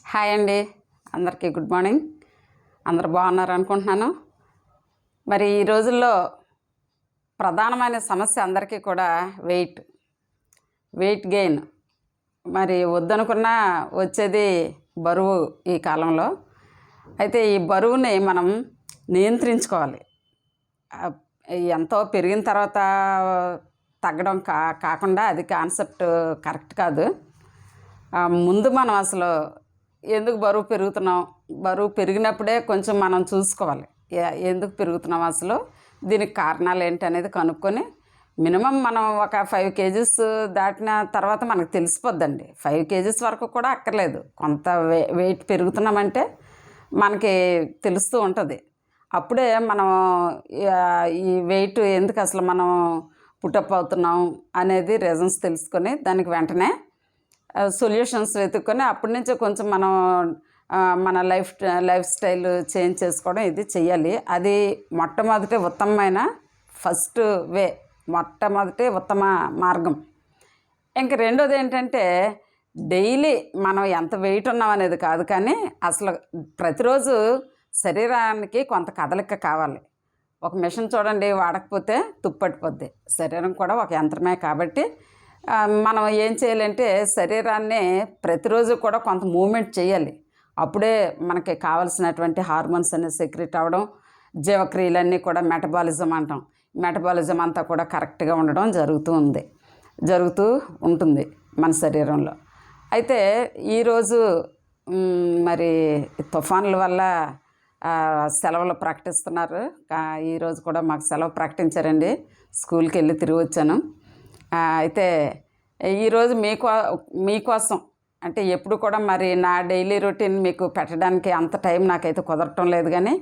Hi అండి, అందరికీ good morning. అందరు బాగున్నారు అనుకుంటున్నాను. మరి ఈ రోజుల్లో ప్రధానమైన సమస్య అందరికీ కూడా వెయిట్ గెయిన్. మరి వద్దనుకున్నా వచ్చేది బరువు ఈ కాలంలో. అయితే ఈ బరువుని మనం నియంత్రించుకోవాలి. ఎంతో పెరిగిన తర్వాత తగ్గడం కాకుండా అది కాన్సెప్ట్ కరెక్ట్ కాదు. ముందు మనం అసలు ఎందుకు బరువు పెరుగుతున్నాం, బరువు పెరిగినప్పుడే కొంచెం మనం చూసుకోవాలి ఎందుకు పెరుగుతున్నాం, అసలు దీనికి కారణాలు ఏంటి అనేది కనుక్కొని మినిమం మనం ఒక 5 kgs దాటిన తర్వాత మనకు తెలిసిపోద్దండి. 5 kgs వరకు కూడా అక్కర్లేదు, కొంత వెయిట్ పెరుగుతున్నామంటే మనకి తెలుస్తూ ఉంటుంది. అప్పుడే మనం ఈ వెయిట్ ఎందుకు అసలు మనం పుటప్ అవుతున్నాం అనేది రీజన్స్ తెలుసుకొని దానికి వెంటనే సొల్యూషన్స్ వెతుక్కొని అప్పటి నుంచే కొంచెం మనం మన లైఫ్ స్టైల్ చేంజ్ చేసుకోవడం ఇది చెయ్యాలి. అది మొట్టమొదటి ఉత్తమమైన మొట్టమొదటి ఉత్తమ మార్గం. ఇంక రెండోది ఏంటంటే డైలీ మనం ఎంత వెయిట్ ఉన్నాం అనేది కాదు, కానీ అసలు ప్రతిరోజు శరీరానికి కొంత కదలిక కావాలి. ఒక మిషన్ చూడండి, వాడకపోతే తుప్పట్టిపోద్ది. శరీరం కూడా ఒక యంత్రమే కాబట్టి మనం ఏం చేయాలంటే శరీరాన్ని ప్రతిరోజు కూడా కొంత మూమెంట్ చేయాలి. అప్పుడే మనకి కావలసినటువంటి హార్మోన్స్ అనేవి సెక్రెట్ అవ్వడం, జీవక్రియలన్నీ కూడా మెటబాలిజం అంతా కూడా కరెక్ట్గా ఉండడం జరుగుతూ ఉంటుంది మన శరీరంలో. అయితే ఈరోజు మరి తుఫాన్ల వల్ల సెలవులు ప్రకటిస్తున్నారు. ఈరోజు కూడా మాకు సెలవు ప్రకటించారండి. స్కూల్కి వెళ్ళి తిరిగి వచ్చాను. అయితే ఈరోజు మీకోసం అంటే ఎప్పుడు కూడా మరి నా డైలీ రొటీన్ మీకు పెట్టడానికి అంత టైం నాకైతే కుదరటం లేదు, కానీ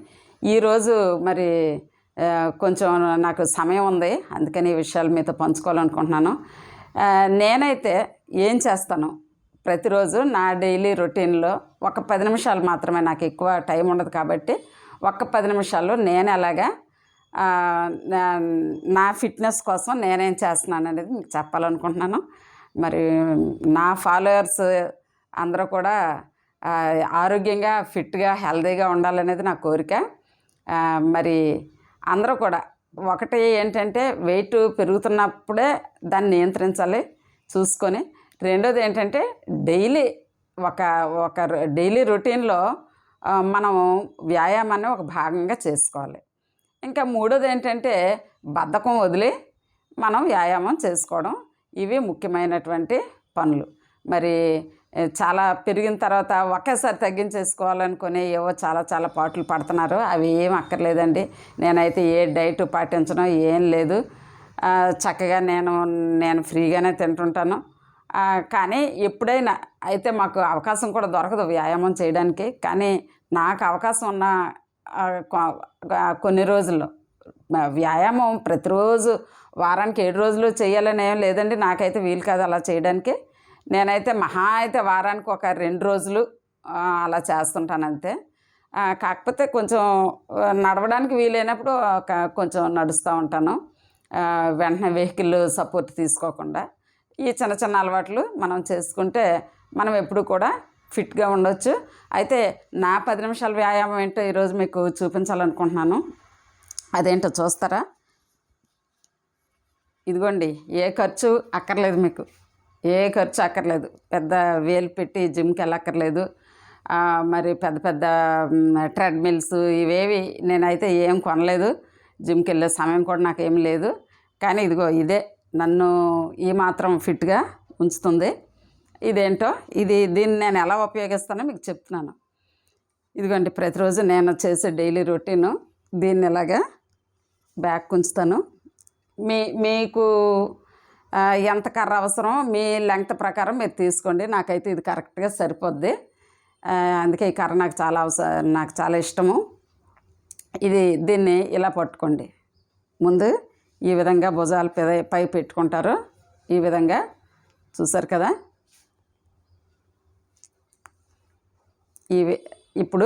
ఈరోజు మరి కొంచెం నాకు సమయం ఉంది, అందుకని ఈ విషయాలు మీతో పంచుకోవాలనుకుంటున్నాను. నేనైతే ఏం చేస్తాను, ప్రతిరోజు నా డైలీ రొటీన్లో ఒక 10 నిమిషాలు మాత్రమే, నాకు ఎక్కువ టైం ఉండదు కాబట్టి ఒక 10 నిమిషాల్లో నేను ఎలాగా నా ఫిట్నెస్ కోసం నేనేం చేస్తున్నాను అనేది మీకు చెప్పాలనుకుంటున్నాను. మరి నా ఫాలోవర్స్ అందరూ కూడా ఆరోగ్యంగా, ఫిట్గా, హెల్తీగా ఉండాలనేది నా కోరిక. మరి అందరూ కూడా ఒకటి ఏంటంటే వెయిట్ పెరుగుతున్నప్పుడే దాన్ని నియంత్రించాలి చూసుకొని. రెండోది ఏంటంటే ఒక డైలీ రొటీన్లో మనం వ్యాయామాన్ని ఒక భాగంగా చేసుకోవాలి. ఇంకా మూడోది ఏంటంటే బద్ధకం వదిలి మనం వ్యాయామం చేసుకోవడం. ఇవి ముఖ్యమైనటువంటి పనులు. మరి చాలా పెరిగిన తర్వాత ఒకేసారి తగ్గించేసుకోవాలనుకుని ఏవో చాలా పాటలు పడుతున్నారు. అవి ఏం అక్కర్లేదండి. నేనైతే ఏ డైట్ పాటించడం ఏం లేదు. చక్కగా నేను ఫ్రీగానే తింటుంటాను. కానీ ఎప్పుడైనా అయితే మాకు అవకాశం కూడా దొరకదు వ్యాయామం చేయడానికి. కానీ నాకు అవకాశం ఉన్న కొన్ని రోజుల్లో వ్యాయామం ప్రతిరోజు వారానికి 7 రోజులు చేయాలని ఏం లేదండి. నాకైతే వీలు కాదు అలా చేయడానికి. నేనైతే మహా అయితే వారానికి ఒక 2 రోజులు అలా చేస్తుంటాను అంతే. కాకపోతే కొంచెం నడవడానికి వీలైనప్పుడు కొంచెం నడుస్తూ ఉంటాను, వెంటనే వెహికల్ సపోర్ట్ తీసుకోకుండా. ఈ చిన్న అలవాట్లు మనం చేసుకుంటే మనం ఎప్పుడు కూడా ఫిట్గా ఉండొచ్చు. అయితే నా 10 నిమిషాల వ్యాయామం ఏంటో ఈరోజు మీకు చూపించాలనుకుంటున్నాను. అదేంటో చూస్తారా? ఇదిగోండి, ఏ ఖర్చు అక్కర్లేదు మీకు, పెద్ద వేలు పెట్టి జిమ్కి వెళ్ళక్కర్లేదు. మరి పెద్ద ట్రెడ్మిల్స్ ఇవేవి నేనైతే ఏం కొనలేదు. జిమ్కి వెళ్ళే సమయం కూడా నాకేం లేదు. కానీ ఇదిగో ఇదే నన్ను ఈ మాత్రం ఫిట్గా ఉంచుతుంది. ఇదేంటో దీన్ని నేను ఎలా ఉపయోగిస్తానో మీకు చెప్తున్నాను. ఇదిగోండి, ప్రతిరోజు నేను చేసే డైలీ రొటీను. దీన్ని ఇలాగా బ్యాక్ ఉంచుతాను. మీకు ఎంత కర్ర అవసరం మీ లెంగ్త్ ప్రకారం మీరు తీసుకోండి. నాకైతే ఇది కరెక్ట్గా సరిపోద్ది. అందుకే ఈ కర్ర నాకు చాలా ఇష్టము. దీన్ని ఇలా పట్టుకోండి. ముందు ఈ విధంగా భుజాలు పై పెట్టుకుంటారు. ఈ విధంగా చూసారు కదా. ఇప్పుడు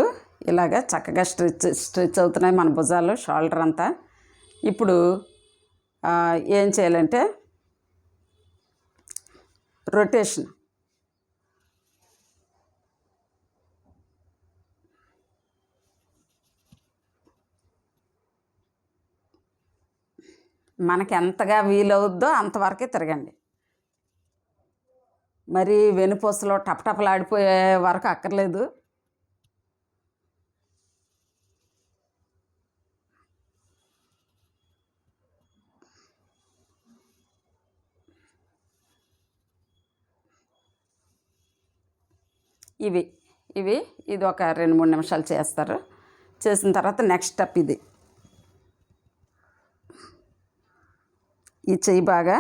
ఇలాగ చక్కగా స్ట్రెచ్ అవుతున్నాయి మన భుజాలు, షోల్డర్ అంతా. ఇప్పుడు ఏం చేయాలంటే రొటేషన్ మనకి ఎంతగా వీలవుద్దో అంతవరకే తిరగండి. మరి వెనుపూసలో టపటపలాడిపోయే వరకు అక్కర్లేదు. ఇది ఒక 2-3 నిమిషాలు చేస్తారు. చేసిన తర్వాత నెక్స్ట్ స్టెప్ ఇది. ఈ చెయ్యి బాగా,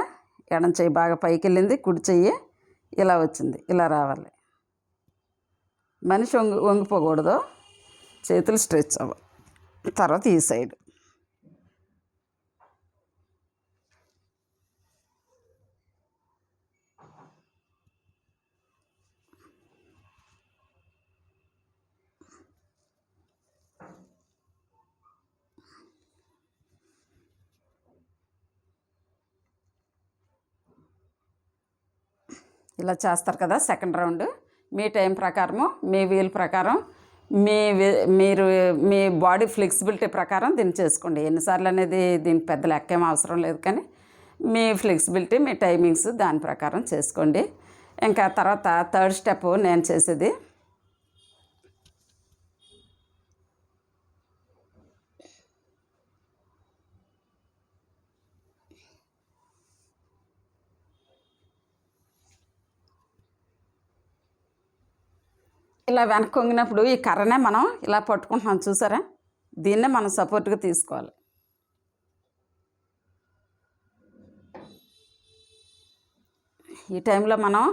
ఎడం చెయ్యి బాగా పైకి వెళ్ళింది, కుడి చెయ్యి ఇలా వచ్చింది, ఇలా రావాలి. మనిషి వంగిపోకూడదు, చేతులు స్ట్రెచ్ అవ్వాలి. తర్వాత ఈ సైడ్ ఇలా చేస్తారు కదా. సెకండ్ రౌండ్ మీ టైం ప్రకారము, మీ వీల్ ప్రకారం, మీరు మీ బాడీ ఫ్లెక్సిబిలిటీ ప్రకారం దీన్ని చేసుకోండి. ఎన్నిసార్లు అనేది దీనికి పెద్ద లెక్కేం అవసరం లేదు, కానీ మీ ఫ్లెక్సిబిలిటీ, మీ టైమింగ్స్ దాని ప్రకారం చేసుకోండి. ఇంకా తర్వాత థర్డ్ స్టెప్ నేను చేసేది ఇలా వెనక్కి వంగినప్పుడు ఈ కర్రనే మనం ఇలా పట్టుకుంటున్నాం చూసారా, దీన్నే మనం సపోర్ట్గా తీసుకోవాలి. ఈ టైంలో మనం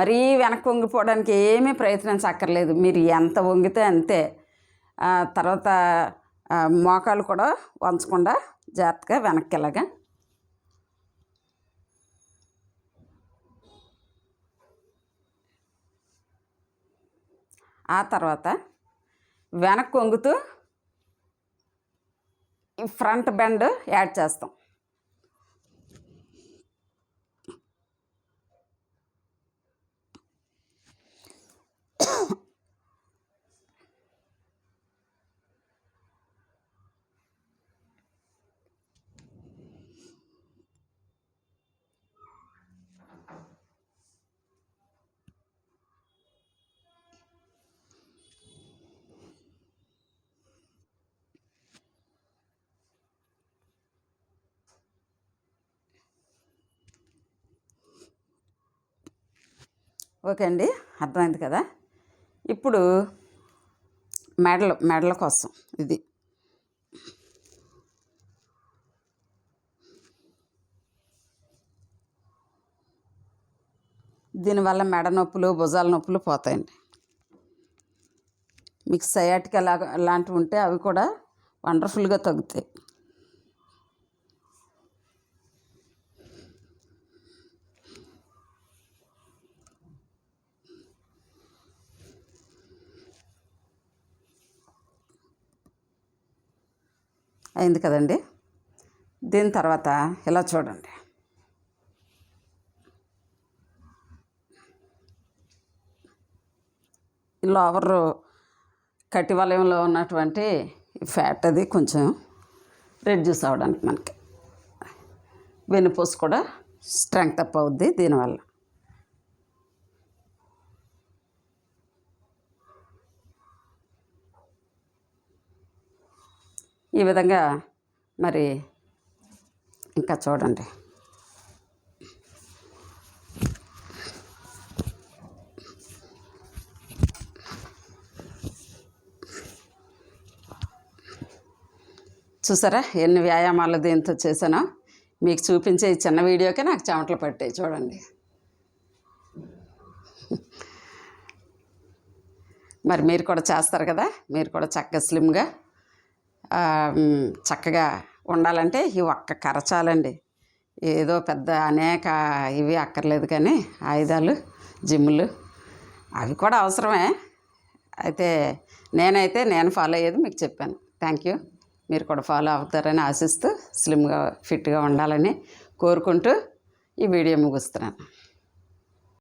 మరీ వెనక్కి వంగిపోవడానికి ఏమీ ప్రయత్నించక్కర్లేదు. మీరు ఎంత వంగితే అంతే. తర్వాత మోకాలు కూడా వంచకుండా జాగ్రత్తగా వెనక్కి ఇలాగా ఆ తర్వాత వెనక్కి వంగుతూ ఈ ఫ్రంట్ బెండ్ యాడ్ చేస్తాం. ఓకే అండి, అర్థమైంది కదా. ఇప్పుడు మెడల కోసం ఇది దీనివల్ల మెడ నొప్పులు, భుజాల నొప్పులు పోతాయండి. మీకు సయాటికా లాంటివి ఉంటే అవి కూడా వండర్ఫుల్గా తగ్గుతాయి. అయింది కదండి. దీని తర్వాత ఇలా చూడండి, లోవర్ కటి వలయంలో ఉన్నటువంటి ఫ్యాట్ అది కొంచెం రెడ్యూస్ అవ్వడానికి మనకి వెన్నుపూస కూడా స్ట్రెంగ్త్ అప్ అవుద్ది దీనివల్ల. ఈ విధంగా మరి ఇంకా చూడండి, చూసారా ఎన్ని వ్యాయామాలు దీంతో చేశానో. మీకు చూపించే ఈ చిన్న వీడియోకే నాకు చెమటలు పట్టాయి చూడండి. మరి మీరు కూడా చేస్తారు కదా, మీరు కూడా చక్కగా స్లిమ్గా చక్కగా ఉండాలంటే ఈ ఒక్క కర్ర చాలండి. ఏదో పెద్ద అనేక ఇవి అక్కర్లేదు, కానీ ఆయుధాలు, జిమ్ములు అవి కూడా అవసరమే. అయితే నేను ఫాలో అయ్యేది మీకు చెప్పాను. Thank you. మీరు కూడా ఫాలో అవుతారని ఆశిస్తూ స్లిమ్గా ఫిట్గా ఉండాలని కోరుకుంటూ ఈ వీడియో ముగిస్తున్నాను.